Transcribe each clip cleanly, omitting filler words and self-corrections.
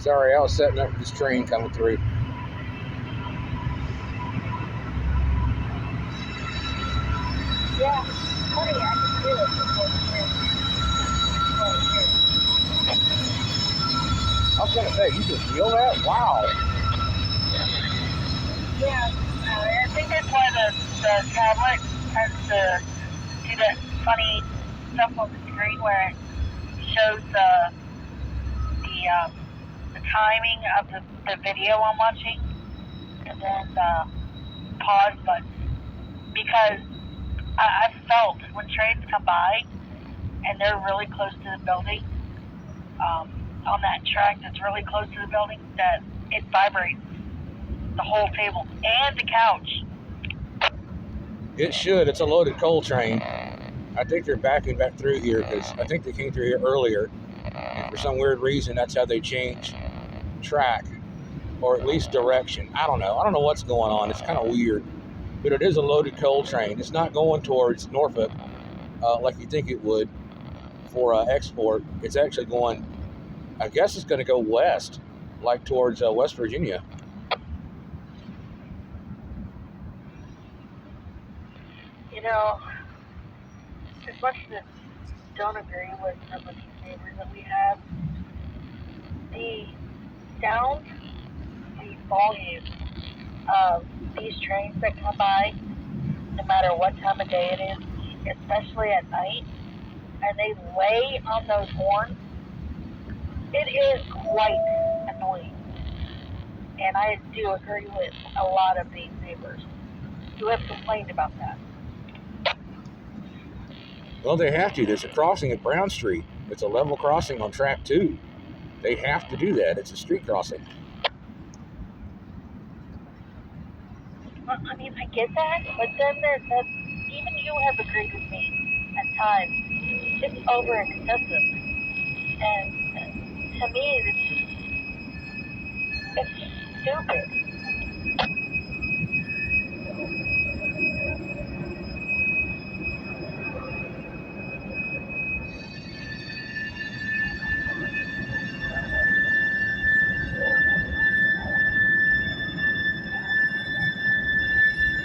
Sorry, I was setting up for this train coming through. Yeah, funny, I can feel it before the train. I was gonna say, you can feel that? Wow. Yeah, I think that's why the tablet tends to do that funny stuff on the screen where it shows the timing of the video I'm watching and then the pause button. Because I've felt when trains come by and they're really close to the building, on that track that's really close to the building, that it vibrates the whole table and the couch. It should. It's a loaded coal train. I think they're backing back through here because I think they came through here earlier. And for some weird reason, that's how they changed track, or at least direction. I don't know. I don't know what's going on. It's kind of weird. But it is a loaded coal train. It's not going towards Norfolk like you think it would for export. It's actually going, I guess it's going to go west, like towards West Virginia. You know, as much as I don't agree with some of these neighbors that we have, the sound, the volume of these trains that come by, no matter what time of day it is, especially at night, and they lay on those horns, it is quite annoying. And I do agree with a lot of these neighbors who have complained about that. Well, they have to. There's a crossing at Brown Street. It's a level crossing on track 2. They have to do that. It's a street crossing. Well, I mean, I get that, but then that even you have agreed with me at times. It's over excessive, and to me, it's just stupid.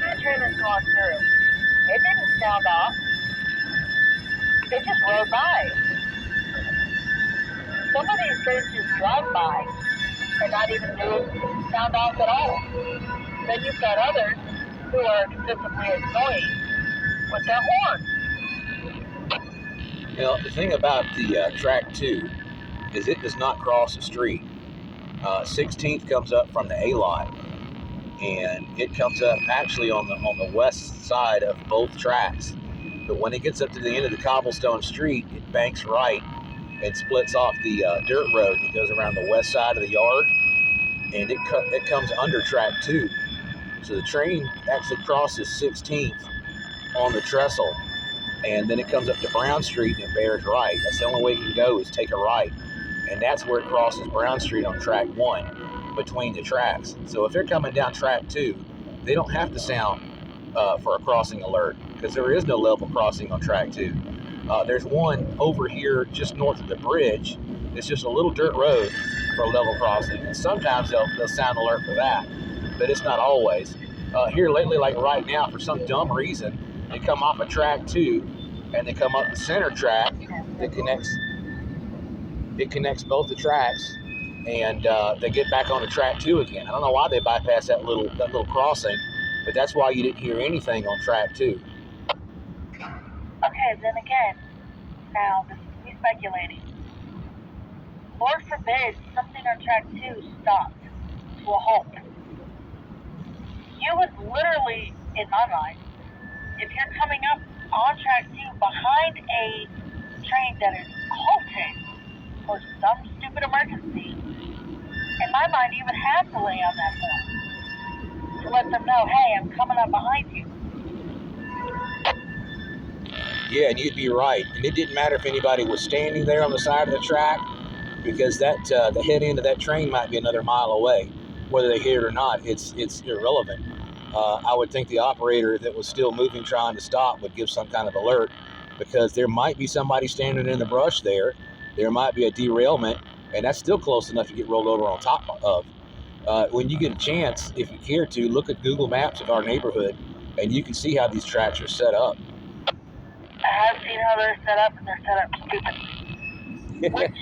That train has gone through. It didn't sound off. It just rode by. Some of these trains just drive by and not even do it sound off at all. Then you've got others who are consistently annoying with their horn. You know, the thing about the track 2 is it does not cross the street. 16th comes up from the A lot, and it comes up actually on the west side of both tracks. But when it gets up to the end of the cobblestone street, it banks right and splits off the dirt road that goes around the west side of the yard, and it comes under track 2. So the train actually crosses 16th on the trestle, and then it comes up to Brown Street and it bears right. That's the only way it can go, is take a right, and that's where it crosses Brown Street on track 1 between the tracks. So if they're coming down track 2, they don't have to sound for a crossing alert, because there is no level crossing on track 2. There's one over here just north of the bridge. It's just a little dirt road for a level crossing, and sometimes they'll sound alert for that, but it's not always. Here lately, like right now, for some dumb reason, they come off of track 2 and they come up the center track that connects both the tracks, and they get back on the track 2 again. I don't know why they bypass that little crossing, but that's why you didn't hear anything on track 2. Okay, then again, now this is me speculating. Lord forbid something on track 2 stopped to a halt. You would literally, in my mind, if you're coming up on track 2 behind a train that is halting for some stupid emergency, in my mind, you would have to lay on that horn to let them know, hey, I'm coming up behind you. Yeah, and you'd be right. And it didn't matter if anybody was standing there on the side of the track, because that the head end of that train might be another mile away. Whether they hear it or not, it's irrelevant. I would think the operator that was still moving, trying to stop, would give some kind of alert, because there might be somebody standing in the brush there. There might be a derailment, and that's still close enough to get rolled over on top of. When you get a chance, if you care to, look at Google Maps of our neighborhood, and you can see how these tracks are set up. I have seen how they're set up, and they're set up stupidly. Which,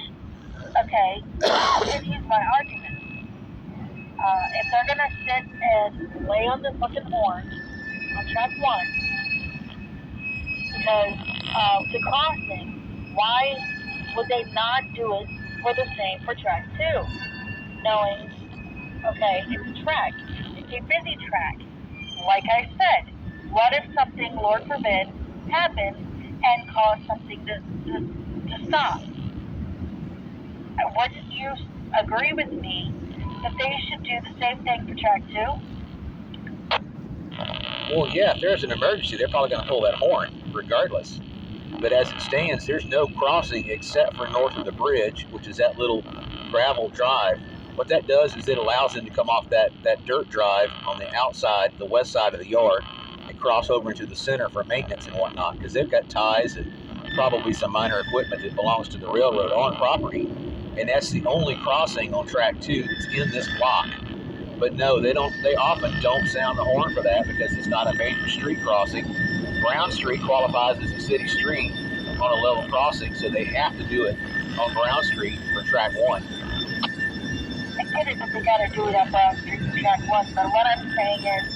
okay, continues my argument. If they're gonna sit and lay on the fucking horn on track 1, because the crossing, why would they not do it for the same for track 2? Knowing, okay, it's a track, it's a busy track. Like I said, what if something, Lord forbid, happens and cause something to stop? Wouldn't you agree with me that they should do the same thing for track 2? Well, yeah, if there's an emergency, they're probably going to pull that horn regardless. But as it stands, there's no crossing except for north of the bridge, which is that little gravel drive. What that does is it allows them to come off that dirt drive on the outside, the west side of the yard, and cross over into the center for maintenance and whatnot, because they've got ties and probably some minor equipment that belongs to the railroad on property. And that's the only crossing on track 2 that's in this block. But no, they often don't sound the horn for that because it's not a major street crossing. Brown Street qualifies as a city street on a level crossing, so they have to do it on Brown Street for track 1. I get it that they gotta do it on Brown Street for track 1, but what I'm saying is,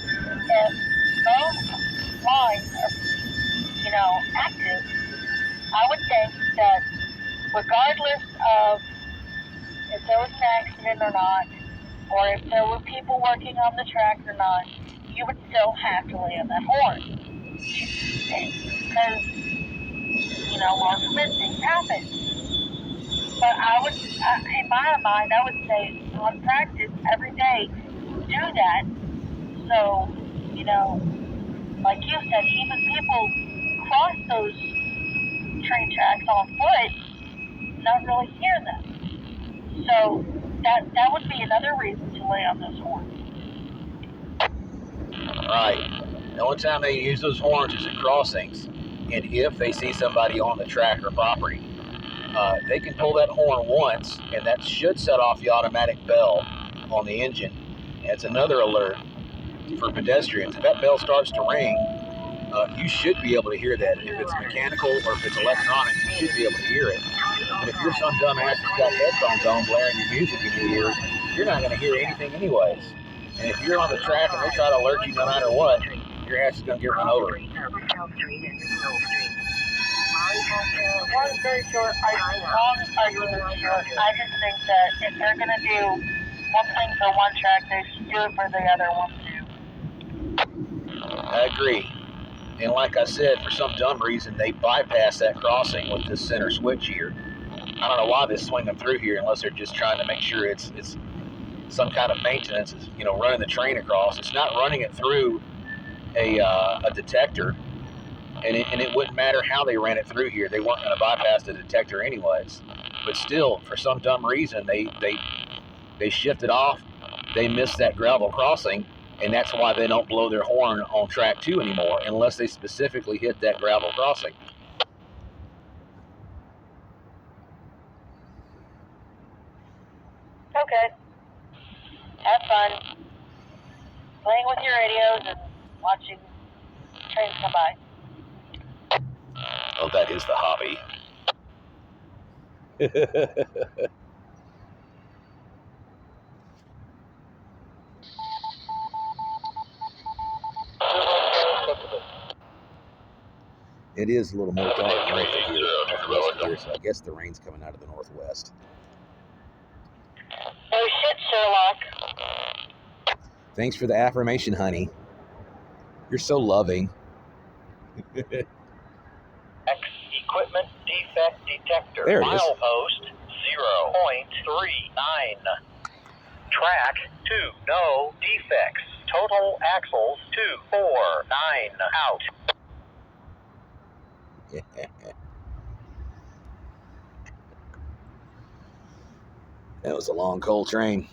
if those lines are, active, I would think that regardless of if there was an accident or not, or if there were people working on the track or not, you would still have to lay on that horn. Because, Lord forbid, things happen. But in my mind, I would say on practice every day, do that. So, like you said, even people cross those train tracks on foot, not really hear them. So that would be another reason to lay on those horns. Right. The only time they use those horns is at crossings, and if they see somebody on the track or property. They can pull that horn once, and that should set off the automatic bell on the engine. And it's another alert for pedestrians. If that bell starts to ring, you should be able to hear that. If it's mechanical or if it's electronic, you should be able to hear it. But if you're some dumbass that's got headphones on blaring your music in your ears, you're not going to hear anything anyways. And if you're on the track and they try to alert you no matter what, your ass is going to get run over. Long story short, argument short, I just think that if they're going to do one thing for one track, they should do it for the other one too. I agree. And like I said, for some dumb reason, they bypass that crossing with this center switch here. I don't know why they swing them through here unless they're just trying to make sure it's some kind of maintenance, running the train across. It's not running it through a detector. And it wouldn't matter how they ran it through here. They weren't going to bypass the detector anyways. But still, for some dumb reason, they shifted off. They missed that gravel crossing, and that's why they don't blow their horn on track 2 anymore unless they specifically hit that gravel crossing. Okay. Have fun. Playing with your radios and watching trains come by. Oh, that is the hobby. It is a little more dark north of here, so I guess the rain's coming out of the northwest. Oh shit, Sherlock. Thanks for the affirmation, honey. You're so loving. Equipment defect detector. There it is. Milepost 0.39. Track 2. No defects. Total axles 249. Out. That was a long, cold train.